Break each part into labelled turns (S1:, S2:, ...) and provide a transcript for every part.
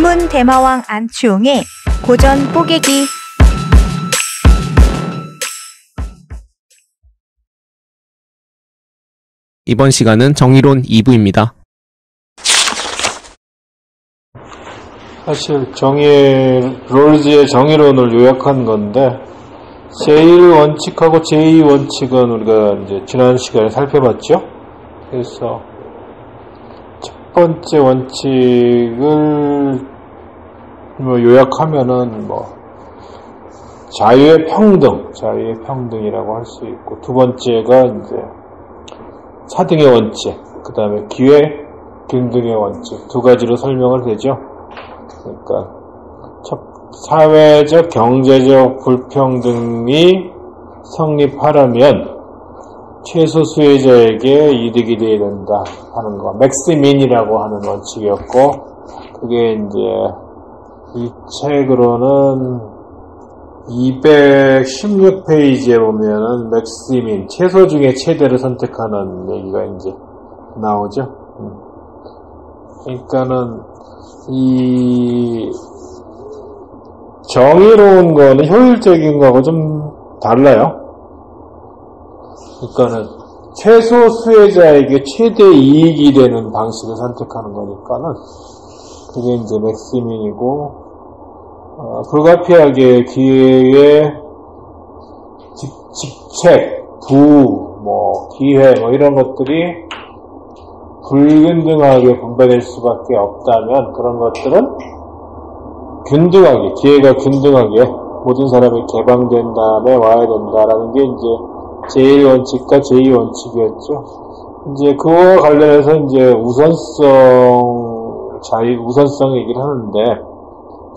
S1: 전문 대마왕 안치홍의 고전 뽀개기.
S2: 이번 시간은 정의론 2부입니다.
S3: 사실 롤즈의 정의론을 요약한 건데, 제1원칙하고 제2원칙은 우리가 이제 지난 시간에 살펴봤죠. 그래서 첫 번째 원칙을 요약하면은 자유의 평등이라고 할 수 있고, 두 번째가 이제 차등의 원칙, 그 다음에 기회 균등의 원칙, 두 가지로 설명을 되죠. 그러니까 사회적, 경제적 불평등이 성립하려면 최소 수혜자에게 이득이 되어야 된다 하는 거, 맥시민이라고 하는 원칙이었고, 그게 이제 이 책으로는 216페이지에 보면은 맥시민, 최소 중에 최대를 선택하는 얘기가 이제 나오죠. 그러니까는 이 정의로운 거는 효율적인 거하고 좀 달라요. 그러니까는 최소 수혜자에게 최대 이익이 되는 방식을 선택하는 거니까는 그게 이제 맥시민이고, 불가피하게 기회의 직책, 기회 이런 것들이 불균등하게 분배될 수밖에 없다면, 그런 것들은 균등하게, 기회가 균등하게 모든 사람이 개방된 다음에 와야 된다라는 게 이제 제1원칙과 제2원칙이었죠. 이제 그와 관련해서 이제 우선성 얘기를 하는데,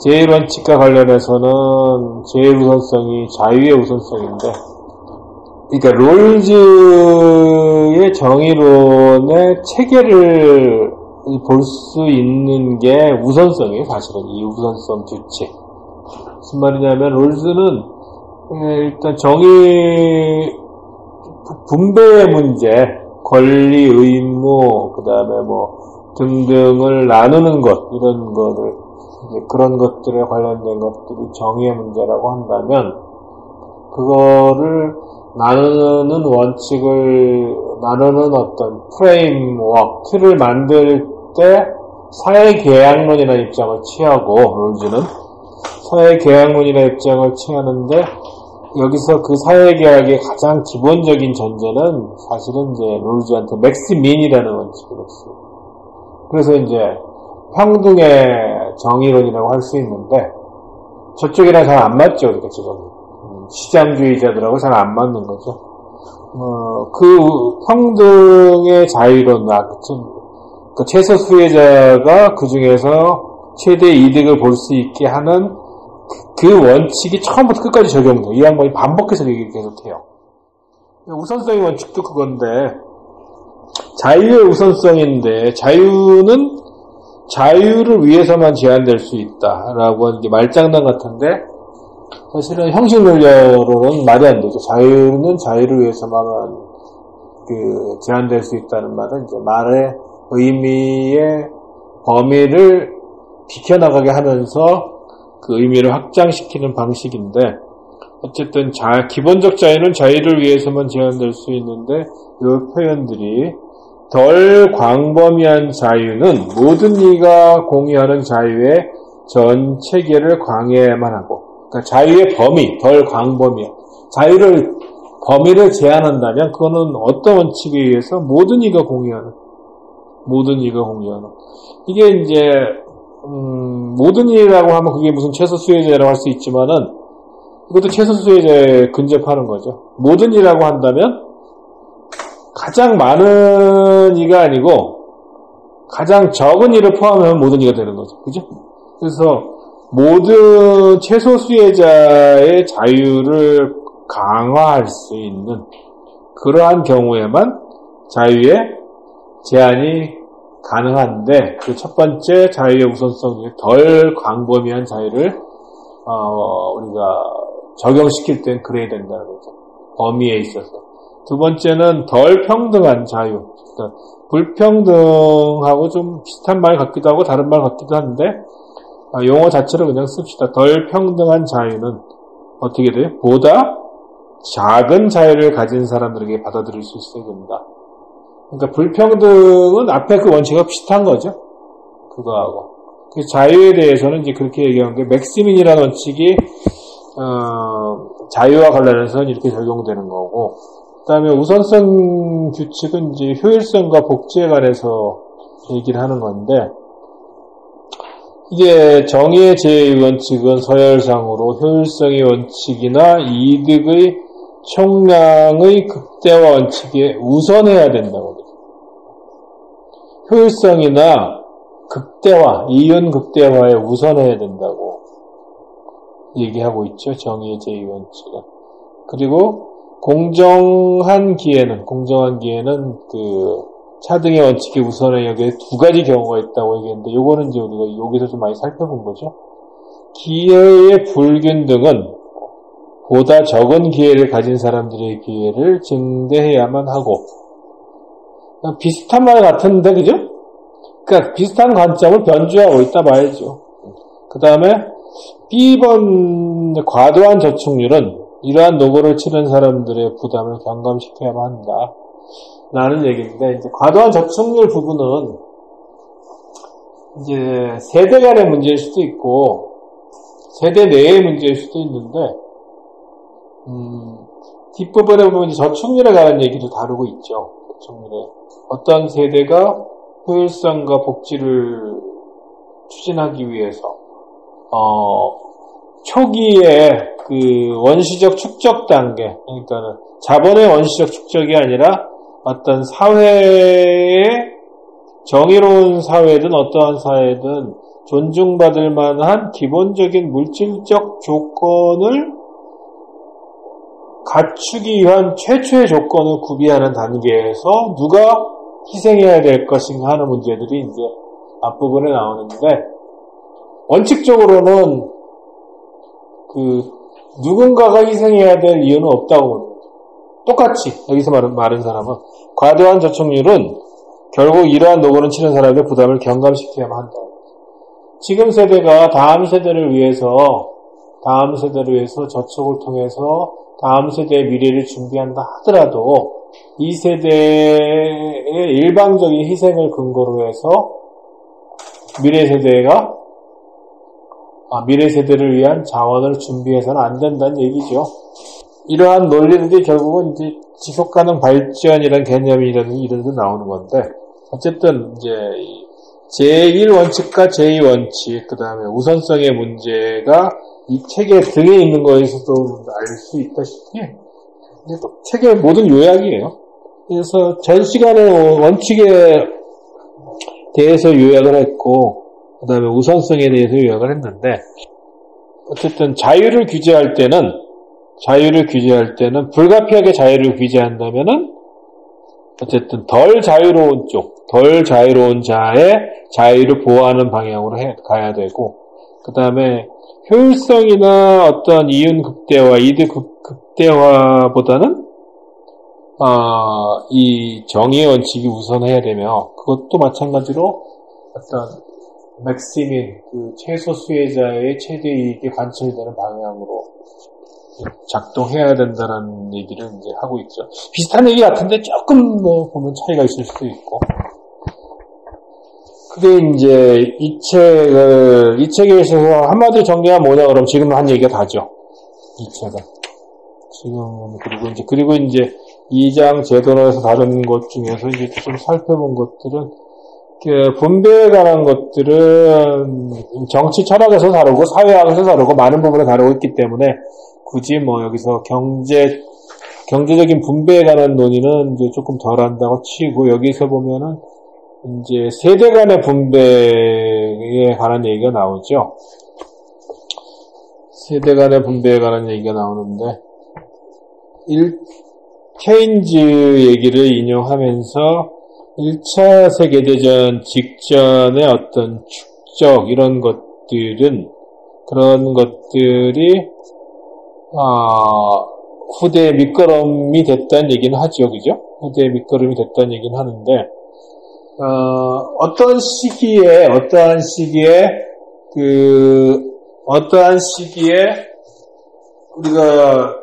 S3: 제1원칙과 관련해서는 제일 우선성이 자유의 우선성인데, 그러니까 롤즈의 정의론의 체계를 볼 수 있는 게 우선성이에요. 사실은 이 우선성 규칙. 무슨 말이냐면, 롤즈는 일단 분배의 문제, 권리, 의무, 그 다음에 등등을 나누는 것, 이런 거를, 그런 것들에 관련된 것들이 정의의 문제라고 한다면, 그거를 나누는 어떤 프레임워크, 틀을 만들 때 사회계약론이라는 입장을 취하고, 롤즈는 사회계약론이라는 입장을 취하는데, 여기서 그 사회계약의 가장 기본적인 전제는 사실은 이제 롤즈한테 맥시민이라는 원칙을 했어요. 그래서 이제 평등의 정의론이라고 할 수 있는데, 저쪽이랑 잘 안 맞죠, 그러니까 지금. 시장주의자들하고 잘 안 맞는 거죠. 그 평등의 자유론, 그 최소 수혜자가 그 중에서 최대 이득을 볼 수 있게 하는 그 원칙이 처음부터 끝까지 적용돼요. 이 양반이 반복해서 얘기를 계속해요. 우선성의 원칙도 그건데, 자유의 우선성인데, 자유를 위해서만 제한될 수 있다라고 하는 게 말장난 같은데, 사실은 형식론으로는 말이 안 되죠. 자유는 자유를 위해서만 제한될 수 있다는 말은 이제 말의 의미의 범위를 비켜나가게 하면서 그 의미를 확장시키는 방식인데, 어쨌든 기본적 자유는 자유를 위해서만 제한될 수 있는데, 이 표현들이 덜 광범위한 자유는 모든 이가 공유하는 자유의 전 체계를 광해야만 하고, 그러니까 자유의 덜 광범위한 범위를 제한한다면 그거는 어떤 원칙에 의해서 모든 이가 공유하는 이게 이제 모든 이라고 하면 그게 무슨 최소 수혜자라고 할 수 있지만은 이것도 최소 수혜자에 근접하는 거죠. 모든 이라고 한다면 가장 많은 이가 아니고 가장 적은 이를 포함하면 모든 이가 되는 거죠. 그죠? 그래서 모든 최소 수혜자의 자유를 강화할 수 있는 그러한 경우에만 자유의 제한이 가능한데, 그 첫 번째 자유의 우선성 중에 덜 광범위한 자유를 우리가 적용시킬 땐 그래야 된다는 거죠. 범위에 있어서. 두 번째는 덜 평등한 자유. 그러니까 불평등하고 좀 비슷한 말 같기도 하고 다른 말 같기도 한데, 용어 자체를 그냥 씁시다. 덜 평등한 자유는 어떻게 돼요? 보다 작은 자유를 가진 사람들에게 받아들일 수 있어야 된다. 그러니까 불평등은 앞에 그 원칙과 비슷한 거죠. 그거하고. 그 자유에 대해서는 이제 그렇게 얘기한 게 맥시민이라는 원칙이 자유와 관련해서 이렇게 적용되는 거고, 그 다음에 우선성 규칙은 이제 효율성과 복지에 관해서 얘기를 하는 건데, 이게 정의의 제의 원칙은 서열상으로 효율성의 원칙이나 이득의 총량의 극대화 원칙에 우선해야 된다고 그래요. 효율성이나 극대화, 이윤 극대화에 우선해야 된다고 얘기하고 있죠. 정의의 제의 원칙은. 그리고 공정한 기회는 그 차등의 원칙이 우선해 여기에 두 가지 경우가 있다고 얘기했는데, 요거는 이제 우리가 여기서 좀 많이 살펴본 거죠. 기회의 불균등은 보다 적은 기회를 가진 사람들의 기회를 증대해야만 하고, 비슷한 말 같은데, 그죠? 그러니까 비슷한 관점을 변주하고 있다 봐야죠. 그 다음에 B번 과도한 저축률은 이러한 노고를 치른 사람들의 부담을 경감시켜야만 한다 라는 얘기인데, 이제 과도한 저축률 부분은 이제 세대 간의 문제일 수도 있고 세대 내의 문제일 수도 있는데, 뒷부분에 보면 저축률에 관한 얘기도 다루고 있죠. 저축률에 어떤 세대가 효율성과 복지를 추진하기 위해서 초기에 그 원시적 축적 단계, 그러니까 자본의 원시적 축적이 아니라 어떤 사회의 정의로운 사회든 어떠한 사회든 존중받을 만한 기본적인 물질적 조건을 갖추기 위한 최초의 조건을 구비하는 단계에서 누가 희생해야 될 것인가 하는 문제들이 이제 앞부분에 나오는데, 원칙적으로는 누군가가 희생해야 될 이유는 없다고 봅니다. 똑같이 여기서 말한 사람은 과도한 저축률은 결국 이러한 노고는 치는 사람의 부담을 경감시켜야만 한다. 지금 세대가 다음 세대를 위해서 저축을 통해서 다음 세대의 미래를 준비한다 하더라도 이 세대의 일방적인 희생을 근거로 해서 미래 세대를 위한 자원을 준비해서는 안 된다는 얘기죠. 이러한 논리들이 결국은 이제 지속가능 발전이라는 개념이라든지 이런 데 나오는 건데, 어쨌든 이제 제1원칙과 제2원칙, 그 다음에 우선성의 문제가 이 책의 등에 있는 거에서도 알 수 있다시피 책의 모든 요약이에요. 그래서 전 시간에 원칙에 대해서 요약을 했고, 그 다음에 우선성에 대해서 요약을 했는데, 어쨌든 자유를 규제할 때는 불가피하게 자유를 규제한다면은 어쨌든 덜 자유로운 자의 자유를 보호하는 방향으로 가야 되고, 그 다음에 효율성이나 어떤 이윤 극대화, 이득 극대화보다는 이 정의의 원칙이 우선해야 되며, 그것도 마찬가지로 어떤 맥시민, 최소 수혜자의 최대 이익에 관철되는 방향으로 작동해야 된다는 얘기를 이제 하고 있죠. 비슷한 얘기 같은데 조금 보면 차이가 있을 수도 있고. 그게 이제 이 책에 있어서 한마디로 정리하면 뭐냐 그러면 지금 한 얘기가 다죠. 이 책은. 그리고 이제 2장 제도론에서 다른 것 중에서 이제 좀 살펴본 것들은, 분배에 관한 것들은 정치 철학에서 다루고 사회학에서 다루고 많은 부분에 다루고 있기 때문에 굳이 여기서 경제적인 분배에 관한 논의는 이제 조금 덜 한다고 치고, 여기서 보면은 이제 세대 간의 분배에 관한 얘기가 나오죠. 세대 간의 분배에 관한 얘기가 나오는데, 케인즈 얘기를 인용하면서 1차 세계대전 직전의 어떤 축적, 그런 것들이 후대의 밑거름이 됐다는 얘기는 하죠. 그죠? 후대의 밑거름이 됐다는 얘기는 하는데, 어떠한 시기에 어떠한 시기에 우리가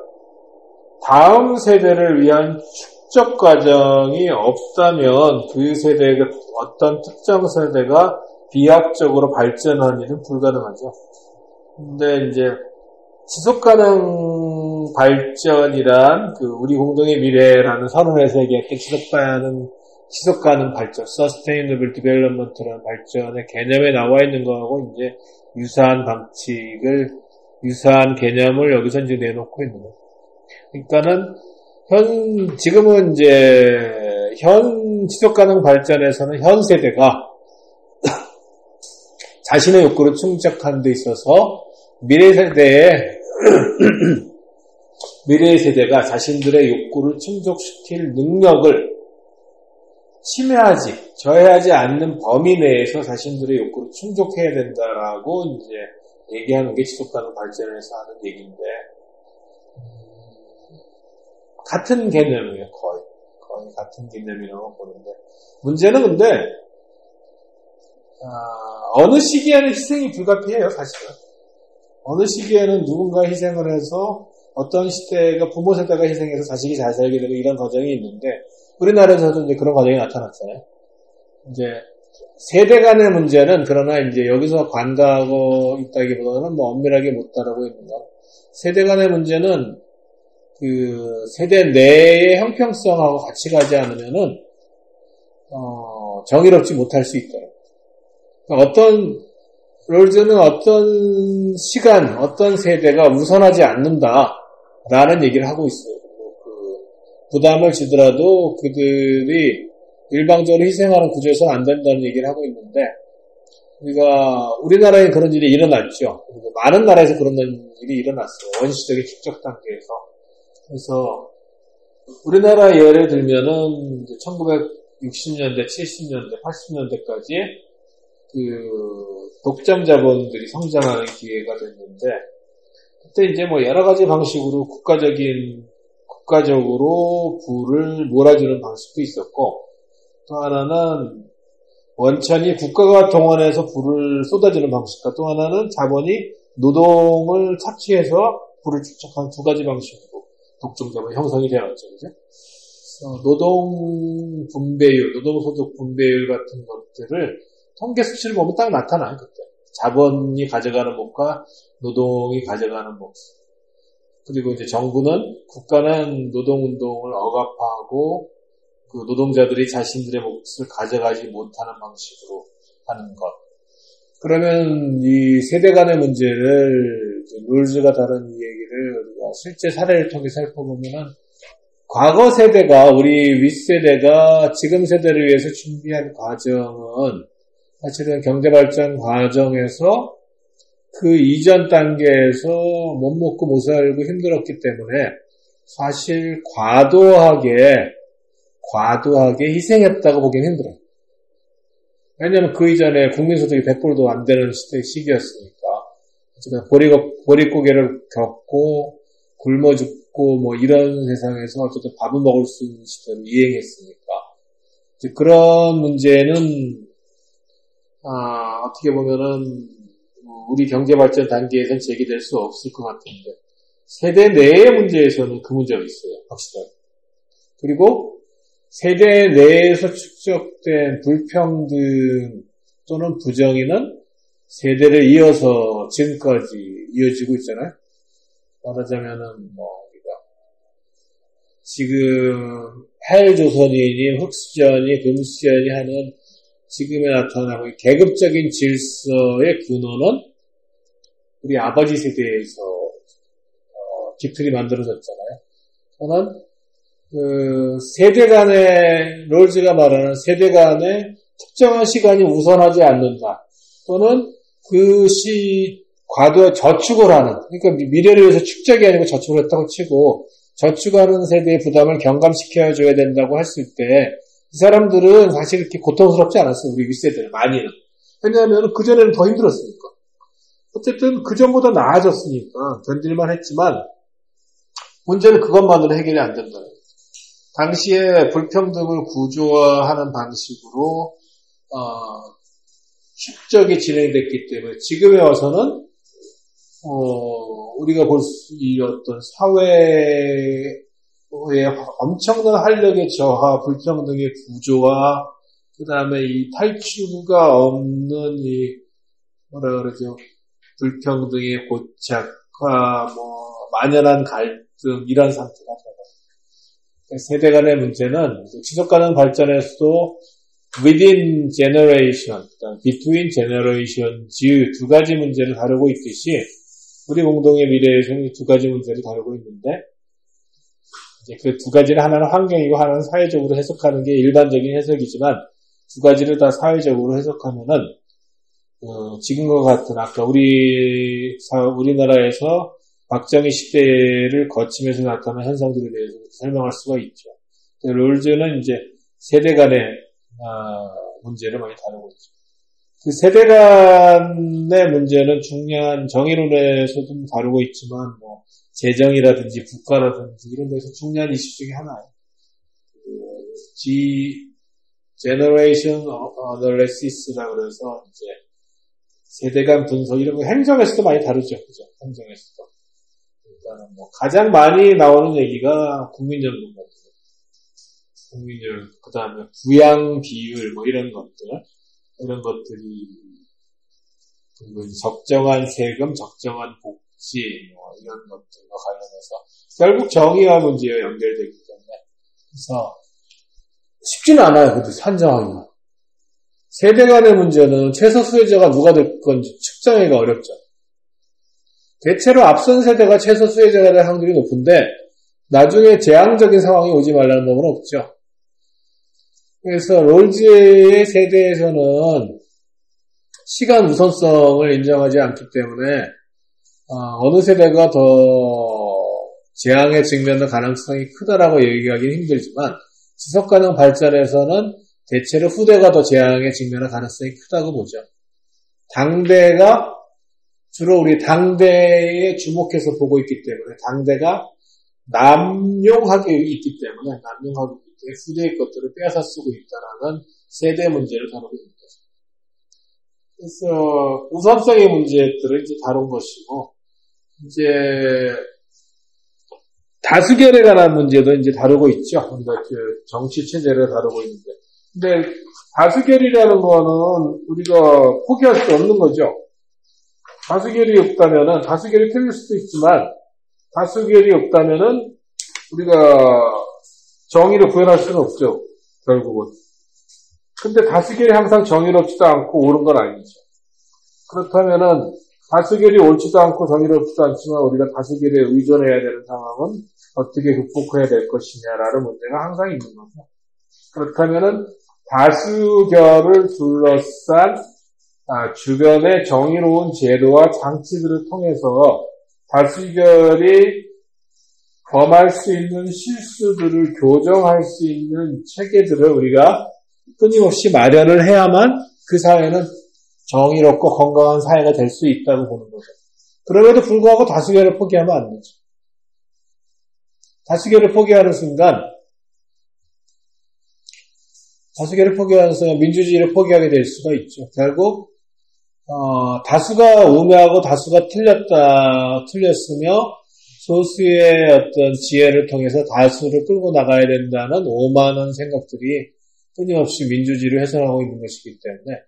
S3: 다음 세대를 위한 축적 과정이 없다면 그 세대가 어떤 특정 세대가 비약적으로 발전하는 일은 불가능하죠. 근데 이제 지속가능 발전이란 우리 공동의 미래라는 선언에서 얘기했던 지속가능 발전, Sustainable Development라는 발전의 개념에 나와 있는 거하고 이제 유사한 개념을 여기서 이제 내놓고 있는 거예요. 그러니까는 지금은 이제 현 지속가능 발전에서는 현 세대가 자신의 욕구를 충족하는 데 있어서 미래 세대가 자신들의 욕구를 충족시킬 능력을 저해하지 않는 범위 내에서 자신들의 욕구를 충족해야 된다라고 이제 얘기하는 게 지속가능 발전에서 하는 얘기인데, 같은 개념이에요, 거의 같은 개념이라고 보는데, 문제는 근데, 어느 시기에는 희생이 불가피해요, 사실은. 어느 시기에는 누군가 희생을 해서 어떤 시대가 부모 세대가 희생해서 자식이 잘 살게 되고 이런 과정이 있는데, 우리나라에서도 이제 그런 과정이 나타났잖아요. 이제 세대 간의 문제는 그러나 이제 여기서 관가하고 있다기보다는 엄밀하게 못 다루고 있는 거. 세대 간의 문제는 세대 내의 형평성하고 같이 가지 않으면은 정의롭지 못할 수 있다. 그러니까 롤즈는 어떤 시간, 어떤 세대가 우선하지 않는다라는 얘기를 하고 있어요. 부담을 지더라도 그들이 일방적으로 희생하는 구조에서는 안 된다는 얘기를 하고 있는데, 우리나라에 그런 일이 일어났죠. 많은 나라에서 그런 일이 일어났어요. 원시적인 축적 단계에서. 그래서 우리나라 예를 들면은 1960년대, 70년대, 80년대까지 독점 자본들이 성장하는 기회가 됐는데, 그때 이제 여러 가지 방식으로 국가적으로 부를 몰아주는 방식도 있었고, 또 하나는 원천이 국가가 동원해서 부를 쏟아주는 방식과, 또 하나는 자본이 노동을 착취해서 부를 축적하는 두 가지 방식으로 독점자본 형성이 되었죠. 그죠? 노동 분배율, 노동소득 분배율 같은 것들을 통계 수치를 보면 딱 나타나요, 그때. 자본이 가져가는 몫과 노동이 가져가는 몫. 그리고 이제 국가는 노동운동을 억압하고 노동자들이 자신들의 몫을 가져가지 못하는 방식으로 하는 것. 그러면 이 세대 간의 문제를, 롤즈가 다룬 이 얘기를 우리가 실제 사례를 통해 살펴보면은, 과거 세대가, 우리 윗세대가 지금 세대를 위해서 준비한 과정은 사실은 경제발전 과정에서 그 이전 단계에서 못 먹고 못 살고 힘들었기 때문에 사실 과도하게 희생했다고 보기는 힘들어요. 왜냐하면 그 이전에 국민소득이 100불도 안 되는 시기였으니까. 보릿고개를 겪고 굶어 죽고 이런 세상에서 어쨌든 밥을 먹을 수 있는 시대로 이행했으니까. 그런 문제는 어떻게 보면은 우리 경제발전 단계에서는 제기될 수 없을 것 같은데, 세대 내의 문제에서는 그 문제가 있어요, 확실하게. 그리고 세대 내에서 축적된 불평등 또는 부정의는 세대를 이어서 지금까지 이어지고 있잖아요. 말하자면은 우리가 지금 헬조선이니 흑수저니 금수저니 하는 지금에 나타나고 계급적인 질서의 근원은 우리 아버지 세대에서 깃틀이 만들어졌잖아요. 저는 세대 간의, 롤즈가 말하는 세대 간의 특정한 시간이 우선하지 않는다. 또는 과도의 저축을 하는, 그러니까 미래를 위해서 축적이 아니고 저축을 했다고 치고, 저축하는 세대의 부담을 경감시켜줘야 된다고 했을 때, 이 사람들은 사실 이렇게 고통스럽지 않았어요. 우리 윗세대는 많이는. 왜냐하면 그전에는 더 힘들었으니까. 어쨌든 그전보다 나아졌으니까 견딜만 했지만, 문제는 그것만으로 해결이 안 된다는 거예요. 당시에 불평등을 구조화하는 방식으로 축적이 진행됐기 때문에 지금에 와서는 우리가 볼 수 이 어떤 사회의 엄청난 활력의 저하, 불평등의 구조와 그 다음에 이 탈출구가 없는 이 뭐라 그러죠? 불평등의 고착화, 만연한 갈등 이런 상태가 되고 세대 간의 문제는 지속가능 발전에서도 within generation, between generation 두 가지 문제를 다루고 있듯이 우리 공동의 미래에서는 두 가지 문제를 다루고 있는데 이제 그 두 가지는 하나는 환경이고 하나는 사회적으로 해석하는 게 일반적인 해석이지만 두 가지를 다 사회적으로 해석하면은 지금과 같은 아까 우리나라에서 박정희 시대를 거치면서 나타난 현상들에 대해서 설명할 수가 있죠. 롤즈는 이제 세대 간의 문제를 많이 다루고 있죠. 그 세대 간의 문제는 중요한 정의론에서도 다루고 있지만 재정이라든지 국가라든지 이런 데서 중요한 이슈 중에 하나예요. Generation Analysis라 그래서 이제 세대 간 분석 이런 거 행정에서도 많이 다루죠, 그죠? 행정에서도. 그러니까 가장 많이 나오는 얘기가 국민연금 같은 국민연금, 그 다음에 부양 비율 이런 것들이 그리고 적정한 세금, 적정한 복지 이런 것들과 관련해서 결국 정의와 문제와 연결되기 때문에 그래서 쉽지는 않아요. 근데 산정하기가. 세대 간의 문제는 최소 수혜자가 누가 될 건지 측정하기가 어렵죠. 대체로 앞선 세대가 최소 수혜자가 될 확률이 높은데 나중에 재앙적인 상황이 오지 말라는 법은 없죠. 그래서 롤즈의 세대에서는 시간 우선성을 인정하지 않기 때문에 어느 세대가 더 재앙에 직면할 가능성이 크다라고 얘기하기는 힘들지만 지속가능 발전에서는 대체로 후대가 더 재앙에 직면할 가능성이 크다고 보죠. 당대가 주로 우리 당대에 주목해서 보고 있기 때문에 당대가 남용하게 있기 때문에 후대의 것들을 빼앗아 쓰고 있다라는 세대 문제를 다루고 있는 거죠. 그래서 우선성의 문제들을 이제 다룬 것이고 이제 다수결에 관한 문제도 이제 다루고 있죠. 우리가 정치 체제를 다루고 있는데. 근데 다수결이라는 거는 우리가 포기할 수 없는 거죠. 다수결이 없다면은, 다수결이 틀릴 수도 있지만, 다수결이 없다면은, 우리가 정의를 구현할 수는 없죠. 결국은. 근데 다수결이 항상 정의롭지도 않고 옳은 건 아니죠. 그렇다면은, 다수결이 옳지도 않고 정의롭지도 않지만 우리가 다수결에 의존해야 되는 상황은 어떻게 극복해야 될 것이냐라는 문제가 항상 있는 거죠. 그렇다면은 다수결을 둘러싼 주변의 정의로운 제도와 장치들을 통해서 다수결이 범할 수 있는 실수들을 교정할 수 있는 체계들을 우리가 끊임없이 마련을 해야만 그 사회는 정의롭고 건강한 사회가 될 수 있다고 보는 거죠. 그럼에도 불구하고 다수결을 포기하면 안 되죠. 다수결을 포기하는 순간 민주주의를 포기하게 될 수가 있죠. 결국 다수가 우매하고 다수가 틀렸으며 소수의 어떤 지혜를 통해서 다수를 끌고 나가야 된다는 오만한 생각들이 끊임없이 민주주의를 훼손하고 있는 것이기 때문에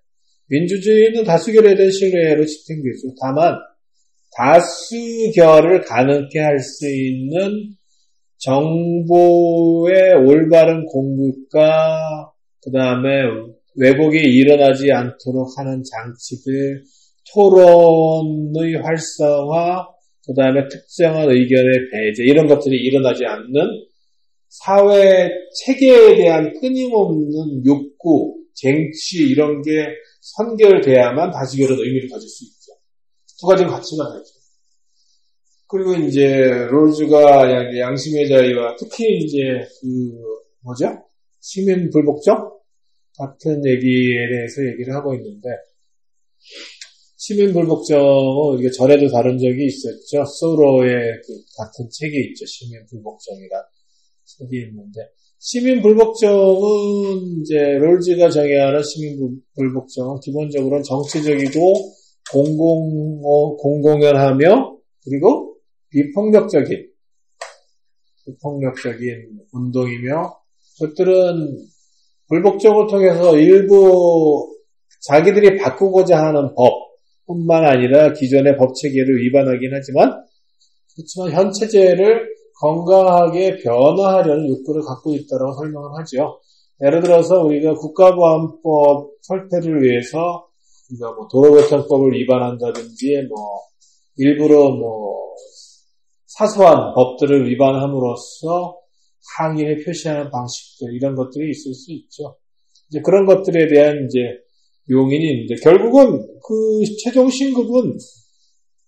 S3: 민주주의는 다수결에 대한 신뢰로 지탱되죠. 다만 다수결을 가능케 할 수 있는 정보의 올바른 공급과 그 다음에 왜곡이 일어나지 않도록 하는 장치들, 토론의 활성화, 그 다음에 특정한 의견의 배제 이런 것들이 일어나지 않는 사회 체계에 대한 끊임없는 욕구, 쟁취 이런 게 선결돼야만 다수결은 의미를 가질 수 있죠. 두 가지는 같이 가야죠. 그리고 이제 롤즈가 양심의 자유와 특히 이제 시민 불복종 같은 얘기에 대해서 얘기를 하고 있는데 시민 불복종은 우리가 전에도 다룬 적이 있었죠. 소로의 같은 책이 있죠. 시민 불복종이란. 여기 있는데, 시민불복종은 이제 롤즈가 정의하는 시민불복종은 기본적으로 정치적이고 공공연하며 그리고 비폭력적인 운동이며, 그것들은 불복종을 통해서 일부 자기들이 바꾸고자 하는 법뿐만 아니라 기존의 법체계를 위반하긴 하지만, 그렇지만 현 체제를 건강하게 변화하려는 욕구를 갖고 있다고 설명을 하죠. 예를 들어서 우리가 국가보안법 설태를 위해서 우리가 뭐 도로교통법을 위반한다든지 일부러 사소한 법들을 위반함으로써 항의를 표시하는 방식들, 이런 것들이 있을 수 있죠. 이제 그런 것들에 대한 이제 용인이 있는데, 결국은 그 최종 신급은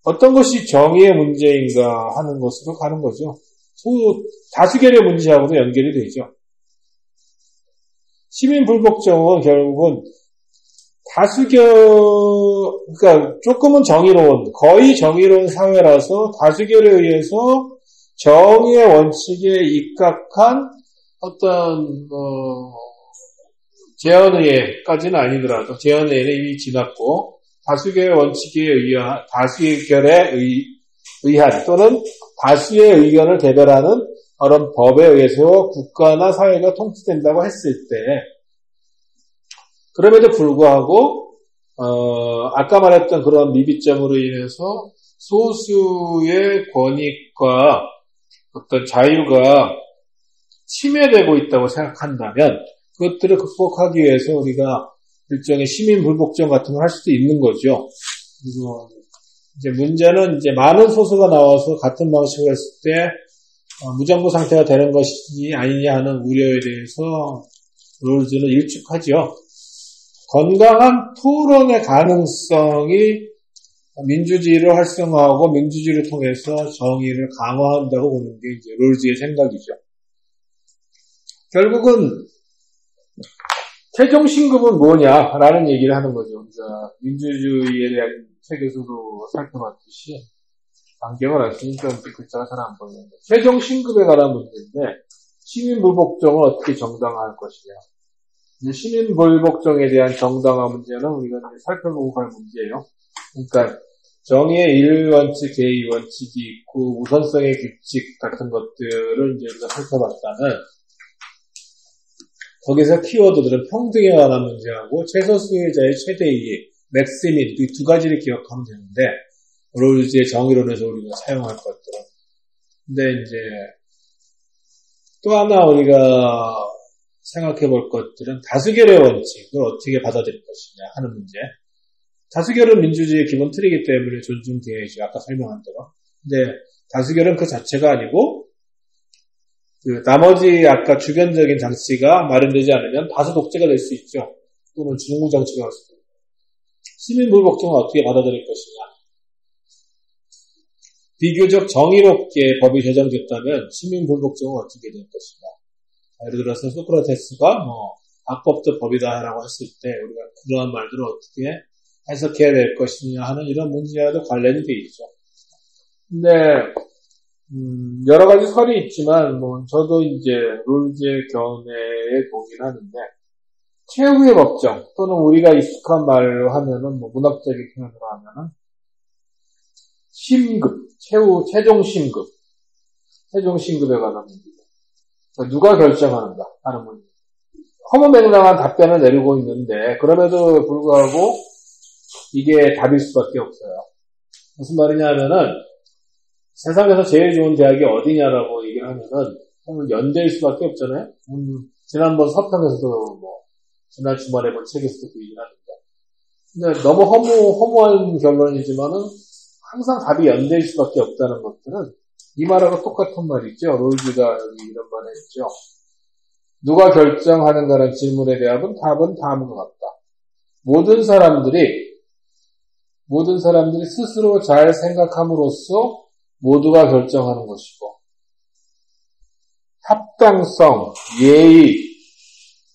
S3: 어떤 것이 정의의 문제인가 하는 것으로 가는 거죠. 다수결의 문제하고도 연결이 되죠. 시민불복종은 결국은 그러니까 조금은 정의로운, 거의 정의로운 사회라서 다수결에 의해서 정의의 원칙에 입각한 어떤 제헌의회까지는 아니더라도, 제헌의회는 이미 지났고 다수결의 원칙에 의한, 다수결에 의한 또는 다수의 의견을 대변하는 그런 법에 의해서 국가나 사회가 통치된다고 했을 때, 그럼에도 불구하고 아까 말했던 그런 미비점으로 인해서 소수의 권익과 어떤 자유가 침해되고 있다고 생각한다면, 그것들을 극복하기 위해서 우리가 일종의 시민불복종 같은 걸 할 수도 있는 거죠. 그리고 이제 문제는 이제 많은 소수가 나와서 같은 방식으로 했을 때 무정부 상태가 되는 것이 아니냐 하는 우려에 대해서 롤즈는 일축하죠. 건강한 토론의 가능성이 민주주의를 활성화하고 민주주의를 통해서 정의를 강화한다고 보는 게 이제 롤즈의 생각이죠. 결국은 최종 신급은 뭐냐라는 얘기를 하는 거죠. 우리가 민주주의에 대한 책에서도 살펴봤듯이 안경을 안 쓰니까 글자가 잘 안 보이는데, 최종 신급에 관한 문제인데, 시민불복종을 어떻게 정당화할 것이냐. 시민불복종에 대한 정당화 문제는 우리가 살펴보고 갈 문제예요. 그러니까 정의의 일원칙, 제2원칙이 있고 우선성의 규칙 같은 것들을 이제 우리가 살펴봤다면, 거기서 키워드들은 평등에 관한 문제하고 최소수혜자의 최대 이익, 맥시민, 이 두 가지를 기억하면 되는데, 롤즈의 정의론에서 우리가 사용할 것들은. 근데 이제 또 하나 우리가 생각해 볼 것들은 다수결의 원칙을 어떻게 받아들일 것이냐 하는 문제. 다수결은 민주주의의 기본 틀이기 때문에 존중되어야죠. 아까 설명한 대로. 근데 다수결은 그 자체가 아니고, 나머지 아까 주변적인 장치가 마련되지 않으면 다수 독재가 될 수 있죠. 또는 중국 정치가 될 수도 있고. 시민불복종을 어떻게 받아들일 것이냐. 비교적 정의롭게 법이 제정됐다면 시민불복종은 어떻게 될 것이냐. 예를 들어서 소크라테스가 악법도 법이다라고 했을 때 우리가 그러한 말들을 어떻게 해석해야 될 것이냐 하는 이런 문제와도 관련이 돼 있죠. 근데 여러 가지 설이 있지만 저도 이제 롤즈의 견해에 동의하는데, 최후의 법정 또는 우리가 익숙한 말로 하면은 문학적인 표현으로 하면은 심급, 최종 심급에 관한 문제입니다. 그러니까 누가 결정하는가 하는 문제. 허무맹랑한 답변을 내리고 있는데 그럼에도 불구하고 이게 답일 수밖에 없어요. 무슨 말이냐 하면은 세상에서 제일 좋은 대학이 어디냐라고 얘기를 하면은 연대일 수밖에 없잖아요. 지난번 서평에서도 지난 주말에 본 책에서도 그 얘기를 하는데, 근데 너무 허무한 결론이지만은 항상 답이 연대일 수밖에 없다는 것들은 이 말하고 똑같은 말이죠. 롤즈가 여기 이런 말을 했죠. 누가 결정하는가라는 질문에 대한 답은 다음과 같다. 모든 사람들이 스스로 잘 생각함으로써 모두가 결정하는 것이고, 합당성, 예의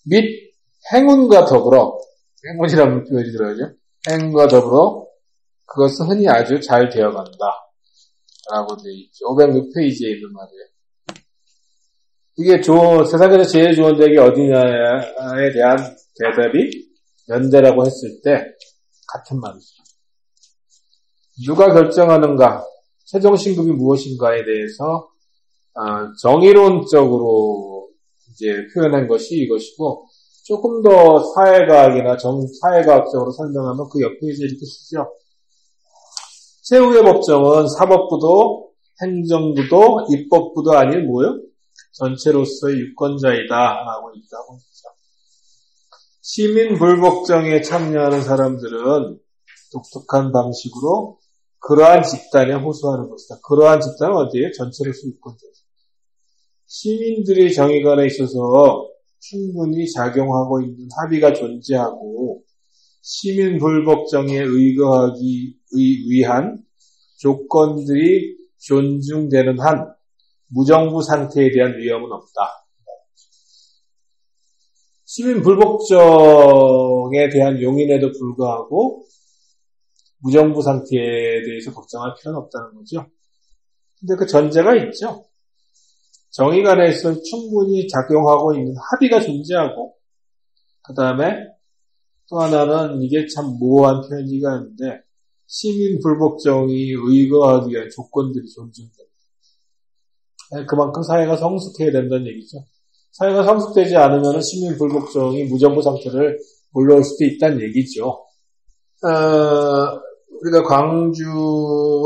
S3: 및 행운과 더불어, 행운이라는 표현이 들어야죠. 행운과 더불어 그것은 흔히 아주 잘 되어간다 라고 되어 있죠. 506페이지에 있는 말이에요. 이게 세상에서 제일 좋은 대학이 어디냐에 대한 대답이 연대라고 했을 때 같은 말이죠. 누가 결정하는가, 최종 신급이 무엇인가에 대해서 정의론적으로 이제 표현한 것이 이것이고, 조금 더 사회과학이나 사회과학적으로 설명하면 그 옆에 이제 이렇게 쓰죠. 최후의 법정은 사법부도 행정부도 입법부도 아닌 뭐요? 전체로서의 유권자이다라고 있다고 했죠. 시민 불복정에 참여하는 사람들은 독특한 방식으로 그러한 집단에 호소하는 것이다. 그러한 집단은 어디에? 전체로서 유권자이다. 시민들의 정의관에 있어서 충분히 작용하고 있는 합의가 존재하고 시민 불복정에 의거하기 위한 조건들이 존중되는 한 무정부 상태에 대한 위험은 없다. 시민 불복종에 대한 용인에도 불구하고 무정부 상태에 대해서 걱정할 필요는 없다는 거죠. 근데 그 전제가 있죠. 정의관에서 충분히 작용하고 있는 합의가 존재하고, 그 다음에 또 하나는 이게 참 모호한 표현이가 있는데, 시민 불복종이 의거하기 위한 조건들이 존중된다. 그만큼 사회가 성숙해야 된다는 얘기죠. 사회가 성숙되지 않으면 시민 불복종이 무정부 상태를 올라올 수도 있다는 얘기죠. 우리가 광주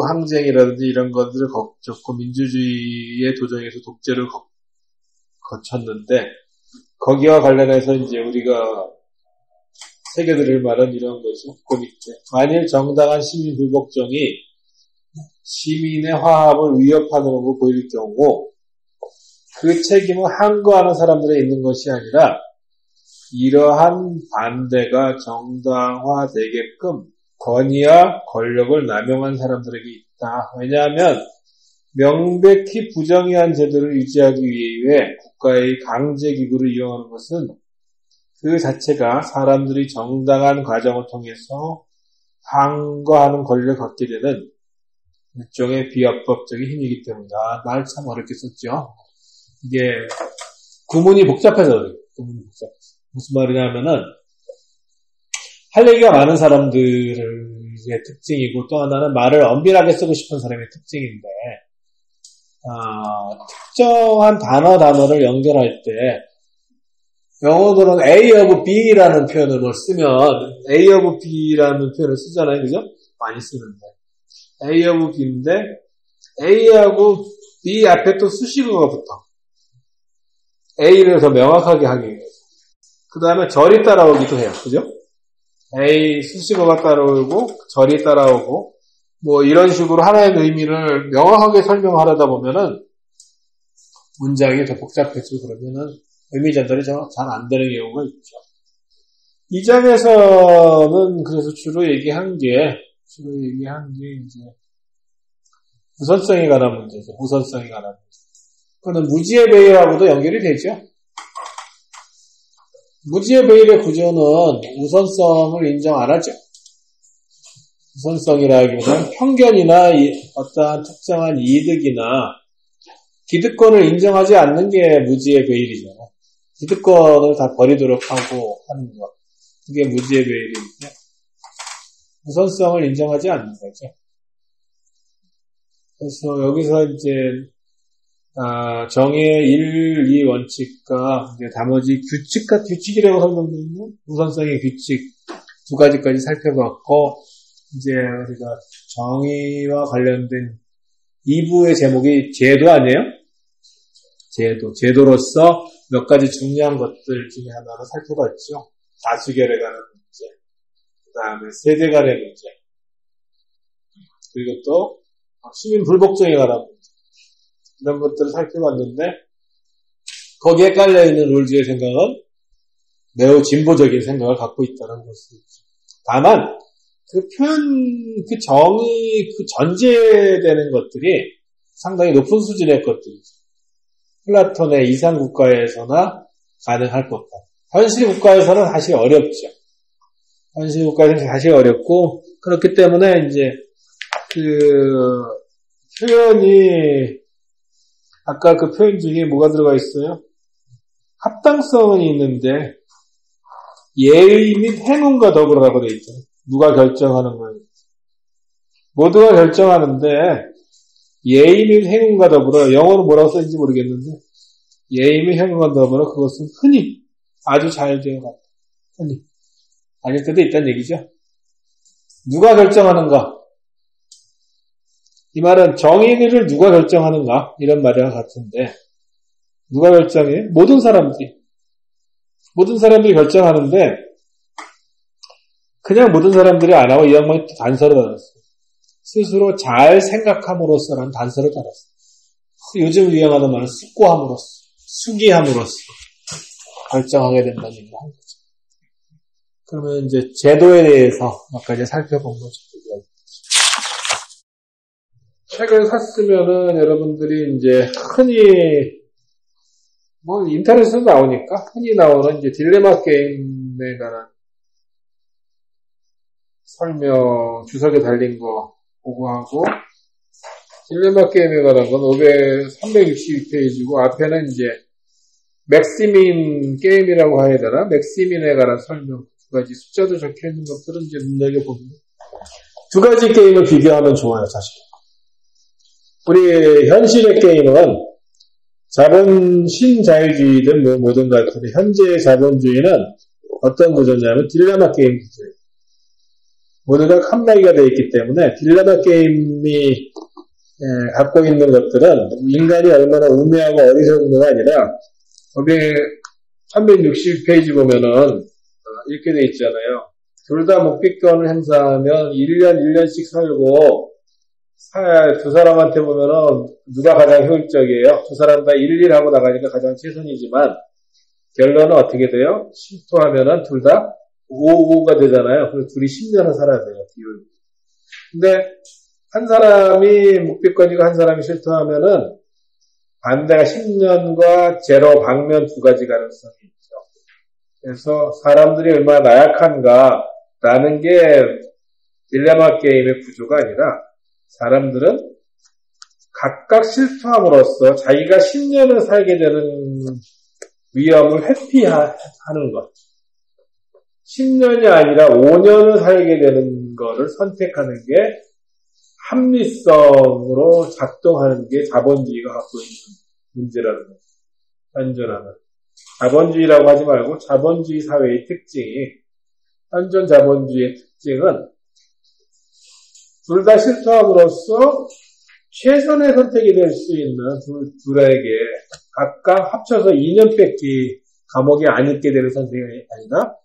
S3: 항쟁이라든지 이런 것들을 겪고 민주주의의 도정에서 독재를 거쳤는데, 거기와 관련해서 이제 우리가 새겨드릴 말은 이런 거죠. 그 밑에. 만일 정당한 시민 불복종이 시민의 화합을 위협하는 것으로 보일 경우 그 책임은 항거하는 사람들에 있는 것이 아니라 이러한 반대가 정당화되게끔 권위와 권력을 남용한 사람들에게 있다. 왜냐하면 명백히 부정의한 제도를 유지하기 위해 국가의 강제기구를 이용하는 것은 그 자체가 사람들이 정당한 과정을 통해서 항거하는 권리를 갖게 되는 일종의 비합법적인 힘이기 때문이다. 말 참 어렵게 썼죠. 이게 구문이 복잡해서 그래요. 구문이 복잡해서. 무슨 말이냐면은 할 얘기가 많은 사람들의 특징이고, 또 하나는 말을 엄밀하게 쓰고 싶은 사람의 특징인데, 특정한 단어를 연결할 때 영어로는 A of B라는 표현을 쓰면 A of B라는 표현을 쓰잖아요. 그죠? 많이 쓰는데 A of B인데 A하고 B 앞에 또 수식어가 붙어. A를 더 명확하게 하기 위해서. 그 다음에 절이 따라오기도 해요. 그죠? A 수식어가 따라오고 절이 따라오고 뭐 이런 식으로 하나의 의미를 명확하게 설명하려다 보면은 문장이 더 복잡해지고 그러면은 의미 전달이 잘 안 되는 경우가 있죠. 이 장에서는 그래서 주로 얘기한 게 이제 우선성에 관한 문제죠. 우선성에 관한 문제. 그거는 무지의 배열하고도 연결이 되죠. 무지의 배열의 구조는 우선성을 인정 안 하죠. 우선성이라기보다는 편견이나 어떠한 특정한 이득이나 기득권을 인정하지 않는 게 무지의 배열이잖아요. 기득권을 다 버리도록 하고 하는 것. 그게 무지의 배열인데, 우선성을 인정하지 않는 거죠. 그래서 여기서 이제, 정의의 1, 2 원칙과 나머지 규칙이라고 설명되어 있는 우선성의 규칙 두 가지까지 살펴봤고, 이제 우리가 정의와 관련된 2부의 제목이 제도 아니에요? 제도로서 몇 가지 중요한 것들 중에 하나를 살펴봤죠. 다수결에 관한 문제, 그 다음에 세대 간의 문제, 그리고 또 시민 불복종에 관한 문제, 이런 것들을 살펴봤는데, 거기에 깔려있는 룰즈의 생각은 매우 진보적인 생각을 갖고 있다는 것이죠. 다만 그 정의, 전제되는 것들이 상당히 높은 수준의 것들이죠. 플라톤의 이상국가에서나 가능할 것 같아요. 현실 국가에서는 사실 어렵죠. 현실 국가에서는 사실 어렵고, 그렇기 때문에 이제, 표현이 아까 그 표현 중에 뭐가 들어가 있어요? 합당성은 있는데 예의 및 행운과 더불어라고 되어 있죠. 누가 결정하는 거예요. 모두가 결정하는데 예의 및 행운과 더불어, 영어는 뭐라고 써있는지 모르겠는데 예의 및 행운과 더불어 그것은 흔히 아주 잘 되어간다. 흔히. 아닐 때도 있다는 얘기죠. 누가 결정하는가? 이 말은 정의를 누가 결정하는가? 이런 말이랑 같은데 누가 결정해? 모든 사람들이 결정하는데 그냥 모든 사람들이 안 하고 이 양반이 또 단서를 달았어요. 스스로 잘 생각함으로써라는 단서를 달았어요. 요즘 유행하는 말은 숙고함으로써, 수기함으로써 결정하게 된다는 얘기를 한 거죠. 그러면 이제 제도에 대해서 몇 가지 살펴본 거죠. 책을 샀으면은 여러분들이 이제 흔히 뭐 인터넷에서 나오니까 흔히 나오는 이제 딜레마 게임에 관한 설명 주석에 달린 거 보고 하고, 딜레마 게임에 관한 건 362페이지고 앞에는 이제 맥시민 게임이라고 해야 되나? 맥시민에 관한 설명 두 가지 숫자도 적혀 있는 것들은 이제 눈여겨보면 두 가지 게임을 비교하면 좋아요, 사실. 우리 현실의 게임은 자본 신자유주의든 뭐 뭐든 같은데 현재의 자본주의는 어떤 구조냐면 딜레마 게임 구조예요. 모두가 칸막이가 되어 있기 때문에 딜레마 게임이 갖고 있는 것들은 인간이 얼마나 우매하고 어리석은가 아니라 360페이지 보면은 이렇게 되어 있잖아요. 둘 다 묵비권을 행사하면 1년씩 살고 두 사람한테 보면은 누가 가장 효율적이에요? 두 사람 다 일일하고 나가니까 가장 최선이지만 결론은 어떻게 돼요? 실토하면은 둘 다 5가 되잖아요. 그래서 둘이 10년을 살아야 돼요, 비율. 근데 한 사람이 묵비권이고 한 사람이 실토하면은 반대가 10년과 제로 방면 두 가지 가능성이 있죠. 그래서 사람들이 얼마나 나약한가라는 게 딜레마 게임의 구조가 아니라 사람들은 각각 실토함으로써 자기가 10년을 살게 되는 위험을 회피하는 것. 10년이 아니라 5년을 살게 되는 것을 선택하는 게 합리성으로 작동하는 게 자본주의가 갖고 있는 문제라는 거예요. 현존하는. 자본주의라고 하지 말고 자본주의 사회의 특징이, 현존 자본주의의 특징은 둘 다 실토함으로써 최선의 선택이 될 수 있는 둘에게 각각 합쳐서 2년 뺏기 감옥에 안 있게 되는 선택이 아니라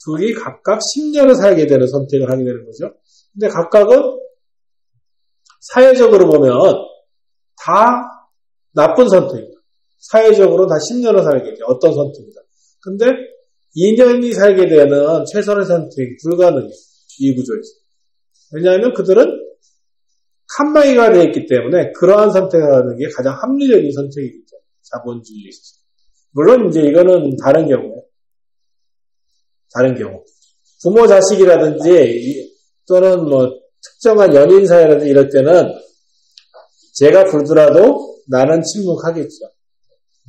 S3: 둘이 각각 10년을 살게 되는 선택을 하게 되는 거죠. 근데 각각은 사회적으로 보면 다 나쁜 선택이다. 사회적으로 다 10년을 살게 돼. 어떤 선택이다. 근데 2년이 살게 되는 최선의 선택이 불가능해요. 이 구조에서. 왜냐하면 그들은 칸막이가 되어 있기 때문에 그러한 선택을 하는 게 가장 합리적인 선택이겠죠. 자본주의에 있어서. 물론 이제 이거는 다른 경우예요. 다른 경우. 부모 자식이라든지 또는 뭐 특정한 연인 사이라든지 이럴 때는 제가 불더라도 나는 침묵하겠죠.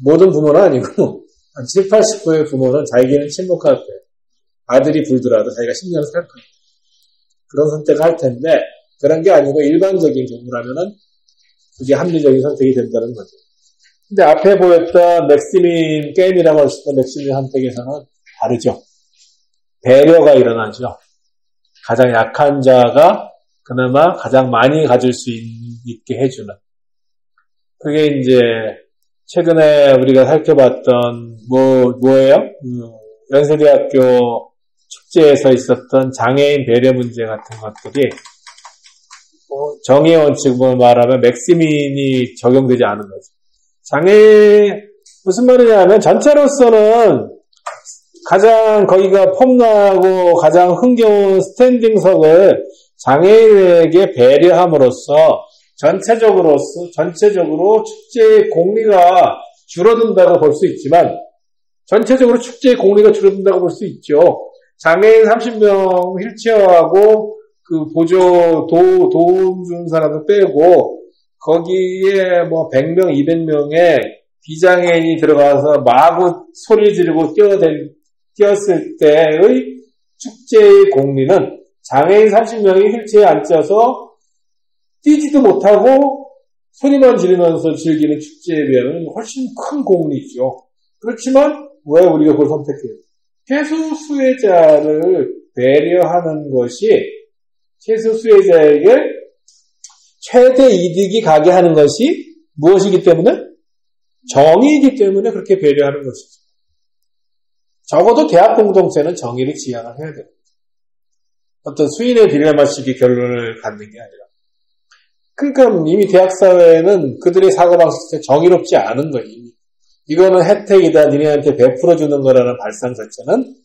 S3: 모든 부모는 아니고 한 7, 80%의 부모는 자기는 침묵할 거예요. 아들이 불더라도 자기가 10년을 살 거예요. 그런 선택을 할 텐데 그런 게 아니고 일반적인 경우라면은 그게 합리적인 선택이 된다는 거죠. 근데 앞에 보였던 맥시민 게임이라고 했었던 맥시민 선택에서는 다르죠. 배려가 일어나죠. 가장 약한 자가 그나마 가장 많이 가질 수 있게 해주는. 그게 이제 최근에 우리가 살펴봤던 뭐예요? 연세대학교 축제에서 있었던 장애인 배려 문제 같은 것들이 정의 원칙을 말하면 맥시민이 적용되지 않은 거죠. 무슨 말이냐면 전체로서는 가장 거기가 폼나고 가장 흥겨운 스탠딩석을 장애인에게 배려함으로써 전체적으로 축제의 공리가 줄어든다고 볼 수 있지만 전체적으로 축제의 공리가 줄어든다고 볼 수 있죠. 장애인 30명 휠체어하고 그 보조 도움 주는 사람을 빼고 거기에 뭐 100명, 200명의 비장애인이 들어가서 마구 소리 지르고 뛰었을 때의 축제의 공리는 장애인 30명이 휠체어에 앉아서 뛰지도 못하고 소리만 지르면서 즐기는 축제에 비하면 훨씬 큰 공리죠. 그렇지만 왜 우리가 그걸 선택해요? 최소 수혜자를 배려하는 것이 최소 수혜자에게 최대 이득이 가게 하는 것이 무엇이기 때문에? 정의이기 때문에 그렇게 배려하는 것이죠. 적어도 대학 공동체는 정의를 지향을 해야 됩니다. 어떤 수인의 딜레마식의 결론을 갖는 게 아니라. 그러니까 이미 대학 사회는 그들의 사고방식 정의롭지 않은 거예요. 이거는 혜택이다, 니네한테 베풀어주는 거라는 발상 자체는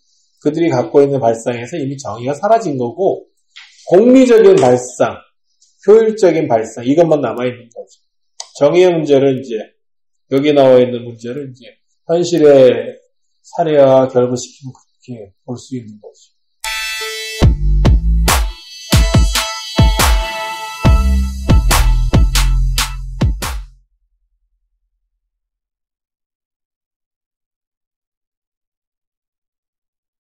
S3: 그들이 갖고 있는 발상에서 이미 정의가 사라진 거고, 공리적인 발상, 효율적인 발상, 이것만 남아있는 거죠. 정의의 문제를 이제, 여기 나와 있는 문제를 이제, 현실의 사례와 결부시키면 그렇게 볼 수 있는 거죠.